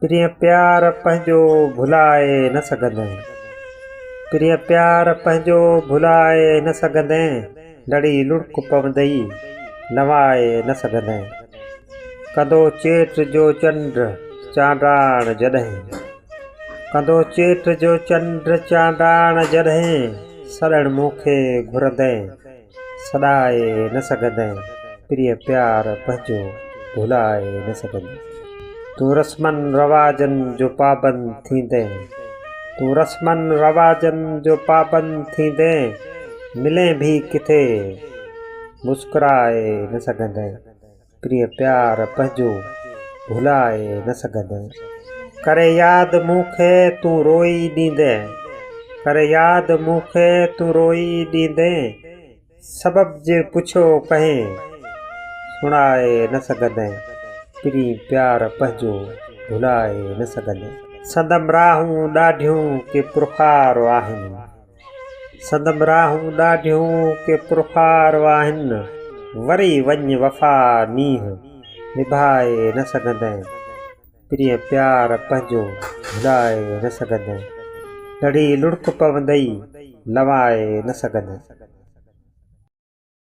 प्रिय प्यार पंहिंजो भुलाए न सघंदे। प्रिय प्यार पंहिंजो भुलाए न सघंदे। लड़ी लुढ़क पवंदई लवाए न सघंदे। कंदो चेट जो चंड चांडाण जॾहिं। कंदो चेट जो चंड चांडाण जॾहिं। सड़ण मूंखे घुरंदे सॾाए न सघंदे। प्रिय प्यार पंहिंजो भुलाए न सघंदे। तूं रस्मन रवाजन जो पाबंद थींदे। तूं रस्मन रवाजन जो पाबंद थींदे। मिले भी किथे मुस्कुराए न सघंदे। प्रिय प्यार पंहिंजो भुलाए न सघंदे। करे याद मूंखे तूं रोई ॾींदे। करे याद मूंखे तूं रोई ॾींदे। सबब जे पुछो कहीं सुणाए न सघंदे। प्रिय प्यार पंहिंजो भुलाए न सघंदे। संदम राहूं ॾाढियूं के पुरखार आहिनि। संदम राहूं ॾाढियूं के पुरखार आहिनि। वरी वञ वफ़ा नीह निभाए न सघंदे। प्रिय प्यार पंहिंजो भुलाए न सघंदे। लड़ी लुढ़क पवंदई लवाए न सघंदे।